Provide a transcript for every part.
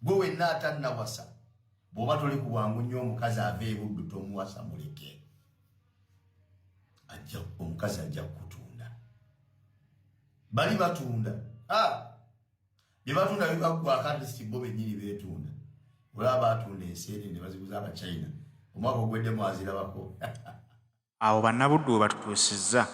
gwe wenna atannawasa bw'oba toli ku bwangu nnyo omukazi ava ebuddu tomuwasa muleke omukazi ajja kutunda bali batunda bye batunda bibagwako atisi bo bennyini beetunda olaba batunda enseere ne baziguza abachina omwaka ogwedde mwazirabako awo bannabuddu batutuusizza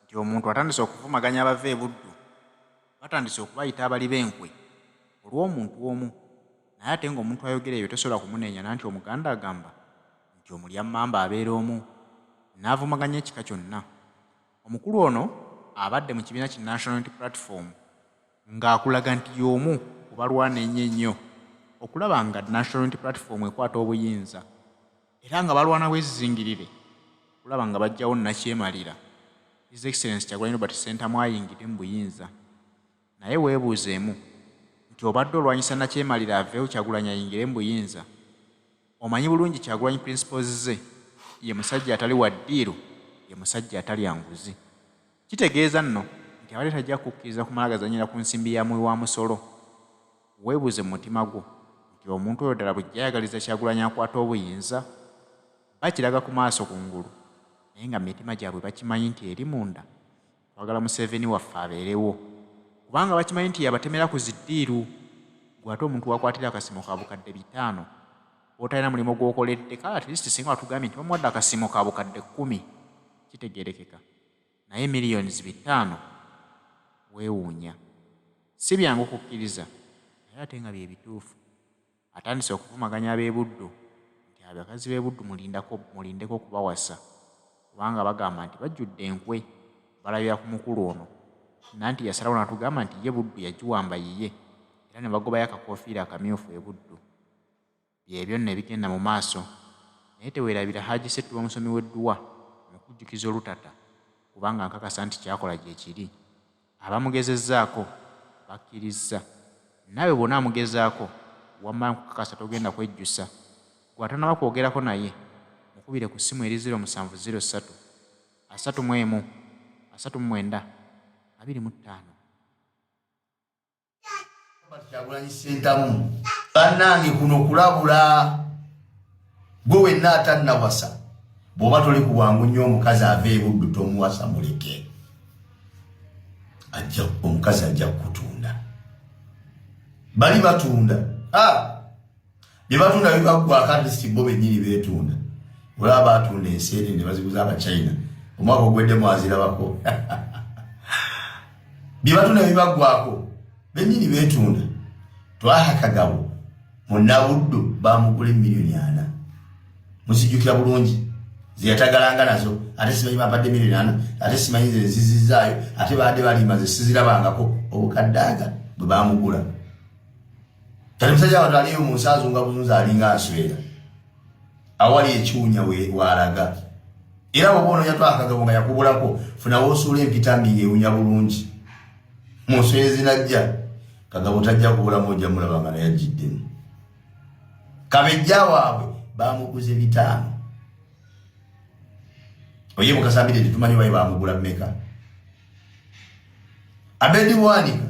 nti omuntu atandise okuvumaganya abava ebuddu batandise okubayita abali b'enkwe olw'omuntu omu naye ate ng'omuntu ayogera ebyo tosobola kumuneenya nti omuganda agamba nti omulya mmamba abeera omu n'avumaganya ekika kyonna. Omukulu ono abadde mu kibiina ki National Unity Platform ng'akulaga nti y'omu ku balwana ennyo okulaba nga National Unity Platform ekwata obuyinza era nga balwana bwezizingirire okulaba nga bajjawo nnakyemalira His Excellency Kyagulanyi Robert Ssentamu ayingire mu buyinza. Naye weebuuzeemu nti obadde olwanyisa nnakyemalira aveewo Kyagulanyi ayingire mu buyinza, omanyi bulungi Kyagulanyi principles ze ye musajja atali wa ddiiru, ye musajja atali anguzi. Kitegeeza nno nti abadde tajja kukkiriza kumalagazanyira ku nsimbi ya muwi wa musolo. Weebuuze mu mutima gwo nti omuntu oyo ddala bujja ayagaliza Kyagulanyi akwata obuyinza? Bakiraga ku maaso kungulu naye nga mitima gyabwe bakimanyi nti eri munda twagala Museveni waffe abeerewo, kubanga bakimanyi nti yabatemera ku ziddiiru. Gwe ate omuntu wakwatira akasimo ka bukadde 5 otalina mulimu gw'okoledde, kale at least singa watugambye nti bamuwadde akasimo ka bukadde 10 kitegeerekeka, naye miliyoni 5 weewuunya. Si byangu kukkiriza naye ate nga bye bituufu. Atandise okuvumaganya ab'ebuddu nti abakazi b'ebuddu mulindeko okubawasa, kubanga bagamba nti bajjudde enkwe balabira ku mukulu ono, nanti yasalawo n'atugamba nti ye buddu yagiwamba yiye, era ne bagobayo akakoofiira akamyufu ebuddu. Byebyo nno ebigenda mu maaso, naye teweerabira Haji Ssettu omusomi w'edduwa mu kujjukiza olutata, kubanga nkakasa nti kyakola gye kiri. Abamugezezzaako bakkirizza, naawe bw'ona amugezaako wamma nkukakasa togenda kwejjusa. Gwe atanaba kwogerako naye mukubire ku ssimu eri 0703 31 39 25. Kyagulanyi Ssentamu bannange kuno kulabula gwe wenna atannawasa bw'oba toli ku bwangu nnyo omukazi ava ebuddu tomuwasa muleke omukazi ajja kutunda bali batunda bye batunda bibagwako atisi bo bennyini beetunda olaba batunda enseere ne baziguza abachina omwaka ogwedde mwazirabako bye batunda bibagwako bennyini beetunda. Twaha Kagabo munnabuddu bamugula miliyoni 4 musijjukira bulungi zeyatagalanga nazo, ate simanyi bapadde miliyoni 4 ate simanyi ze zizizaayo, ate baadde balimaze sizirabangako obukaddaga bwe bamugula. Kati musajja abantu aliyo mu nsaazu nga buzunzi alinga aswera awali ekiwunya walaga, era bw'oba onoonya Twaha Kagabo nga yakubulako funawo osuula empitambi ng'ewunya bulungi mu nswera zinajja Kagabo tajja kubulamu ojja mulaba nga naye agiddemu. Kabejja waabwe bamuguze 5. Oye mukasambire tumanyi baye bamugula mmeka. Abedi Bwanika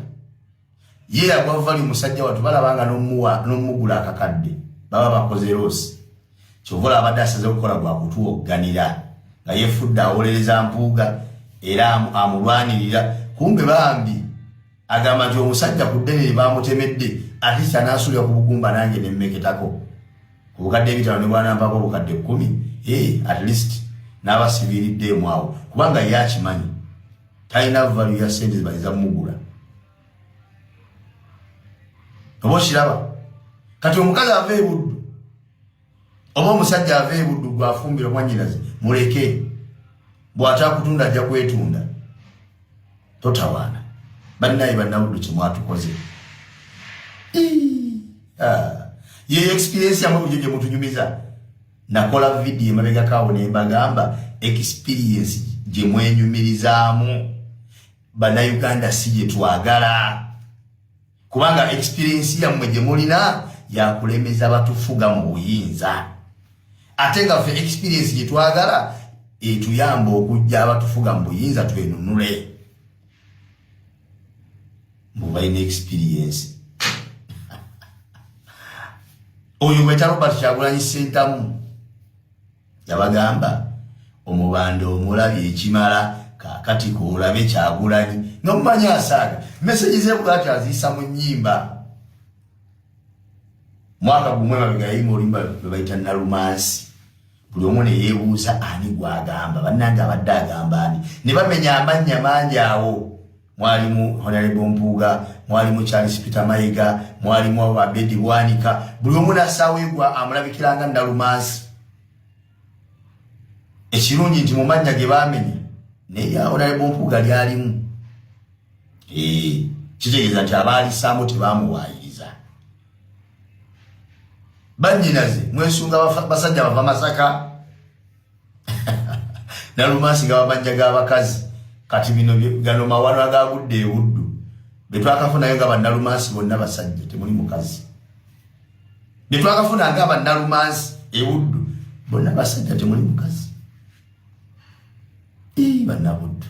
ye agwavali musajja watu balabanga n'omugula akakadde baba bakoze rosi kyovola abadde asaze okukola gwa kutuwogganira nga yefudde awolereza mpuuga era amulwanirira, kumbe bambi agamba nti omusajja ku ddene bamutemedde ate kyanasulira ku bugumba nange nemmeketako ku bukadde 5 ne bwanampako obukadde 10 at least n'abasibiridde mwawo, kubanga ye akimanyi talina value ya sente zibayiza mugula. Oba kiraba kati omukazi ava ebuddu oba omusajja ava ebuddu gwafumbira omwanyinaze muleke, bw'atakutunda ajja kwetunda totawaana. Bannaye bannabuddu kyemwatukoze ye experience ya mubujjo gye mutunyumiza. Nakola video emabega kawo ne mbagamba experience gye mwenyumirizaamu bannayuganda si gye twagala, kubanga experience yammwe gye mulina yakulemeza batufuga mu buyinza, ate nga ffe experience gye twagala etuyamba okujja abatufuga mu buyinza twenunule. Mbubaine experience oyo weta Robert Kyagulanyi Ssentamu yabagamba omubanda omulabye ekimala kakati ko olabe Kyagulanyi n'omumanya asaaga message ze bwati azisa mu nnyimba mwaka gumwe mabega yimo olimba bebayita Nalumansi buli omu ne yeebuuza ani gwagamba bannange abadde agamba ani ne bamenya amannya mangi awo mwalimu Honorable Mpuuga mwalimu Charles Peter Mayiga mwalimu Abedi Bwanika buli omu n'asaweegwa amulabikiranga Nalumansi ekirungi nti mu mannya ge baamenya naye Honorable Mpuuga lyalimu kitegeeza nti abaalisaamu tebaamuwaayiriza bannyinaze mwesunga basajja bava Masaka Nalumansi nga bamanja g'abakazi kati bino gano mawano agagudde e Buddu betwakafunayo nga bannalumansi bonna basajja temuli mukazi betwakafuna nga bannalumansi e Buddu bonna basajja temuli mukazi bannabuddu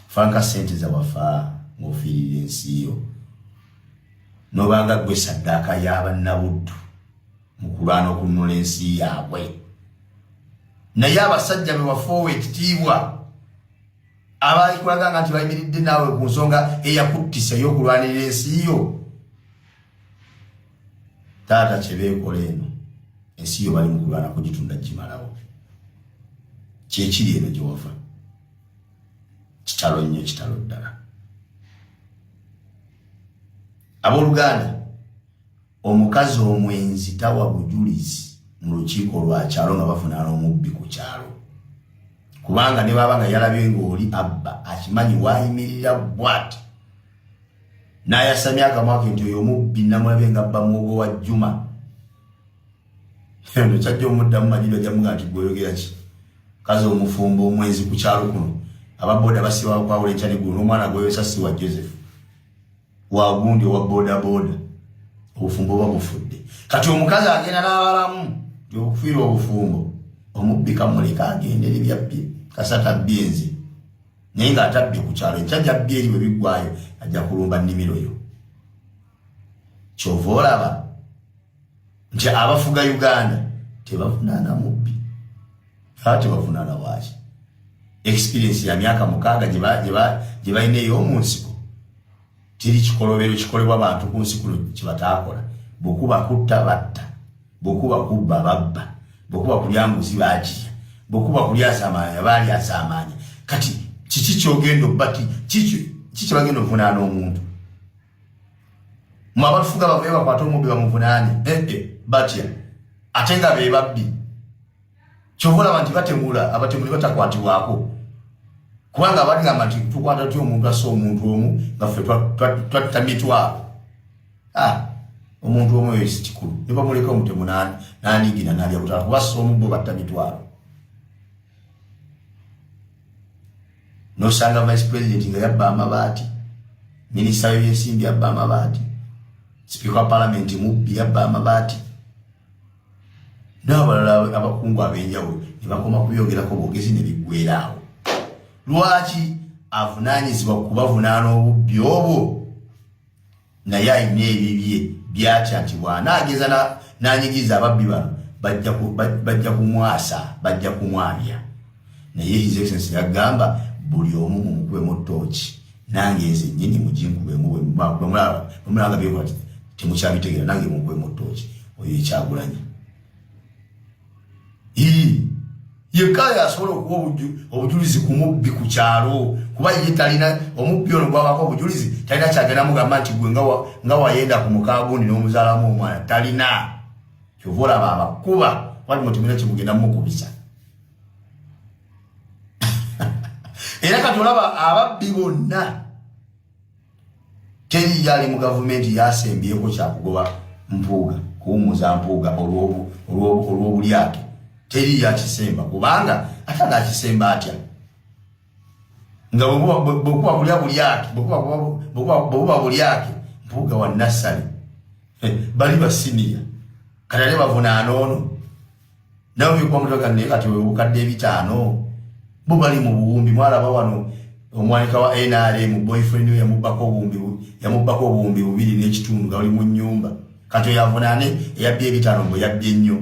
fanka sente zawafa ng'ofiirira ensi yo n'obanga gwe saddaaka y'abannabuddu mu kulwana okununula ensi yaabwe naye abasajja be wafoowa ekitiibwa abaalikulaganga nti bayimiridde naawe ku nsonga eyakuttisa ey'okulwanirira ensi yo taata kye beekola eno ensi yo bali mu kulwana kugitunda kimalawo kyekiri eno gye wava kitalo nnyo kitalo ddala abooluganda omukazi omwenzi tawa bujulizi mu lukiiko lwa kyalo nga bavunaana omubbi ku kyalo kubanga ne baba nga yalabye ng'oli abba akimanyi waayimirira bwati n'ayasamya akamwa ke nti oyo omubbi namulabye nga abba mwogo wa Juma eno kyajja omuddamu Majidwa jamuga nti gweyoogera ki kazi omufumbo omwenzi ku kyalo kuno ababoda basiba kwawula ekyali guno n'omwana gweyesa si wa Joseph wagundi owa boda boda obufumbo babufudde kati omukazi agenda n'abalamu okufiirwa obufumbo omubbi kamuleka agendere byabbye kasata byenzi naye ng'atabbye ku kyalo ekyajja bbye eri bwe biggwayo ajja kulumba nnimiro yo kyova olaba nti abafuga Uganda tebavunaana mubbi ate tebavunaana waaki experience ya myaka 6 gye balina ey'omu nsiko tiri kikolobero kikolebwa abantu ku nsi kuno kyebataakola bwekuba kutta batta bwekuba kubba babba bwekuba kulya mbuzi baagirya bwekuba kulya asaamaanya baali asaamaanya kati kiki kyogenda obbati kiki bagenda okuvunaana omuntu mwe abafuga bavayo bakwate omubbi bamuvunaane batya ate nga be babbi kyova olaba nti batemula abatemuli batakwatibwako kubanga baligamba nti tukwata tutya omuntu assa omuntu omu nga ffe twatta mitwalo omuntu omu oyo si kikulu ne bamuleka omutemu n'anigina n'alya butala kuba assa omubbo batta mitwalo n'osanga vice president nga yabba amabaati minisita w'ebyensimbi yabba amabaati sipiika wa palamenti mubbi yabba amabaati n'abalala abakungu ab'enjawulo ne bakoma kubyogerako bwogezi ne biggweeraawo lwaki avunaanyizibwa kubavunaana obubbi obwo naye alina ebibye byatya nti bw'anaageza n'anyigiza ababbi bano bajja kumwasa bajja kumwabya naye his excellency yagamba buli omu mumukubemu ttooki nange nze nnyini muginkubemu bwemulanga byekola temukyabitegeera nange mukubemu ttooki oyo Ekyagulanyi yekka yasobola okuwa obujulizi ku mubbi ku kyalo kuba ye talina omubbi ono gwabako obujulizi talina kyagenda mugamba nti gwe nga wayenda ku mukaagundi n'omuzaalamu omwana talina kyova olaba abakuba wali mutemera kimugenda mukubisa era kati olaba ababbi bonna teri yali mu gavumenti yasembyeko kyakugoba Mpuuga kuwumuza Mpuuga olw'obulyake teri yakisemba kubanga ate ng'akisemba atya nga bwekuba kulya bulyake bwekuba bulyake Mpuuga wa nassale bali basiniya kati ate bavunaana ono nawe bikuba mutoga naye kati webukadde 5 bo bali mu buwumbi mwalaba wano omwanika wa NRM boyfriend we yamubbako obuwumbi 2 n'ekitundu nga oli mu nnyumba kati yavunaane eyabbye ebitano mbwe yabbye nnyo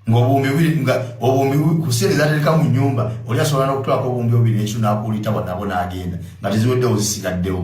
ng'obuwumbi bubiri nga obuwumbi ku ssente zatereka mu nnyumba oli asobola n'okutwako obuwumbi bubiri n'ekyo n'akuulita bwannabo n'agenda nga teziweddewo zisigaddewo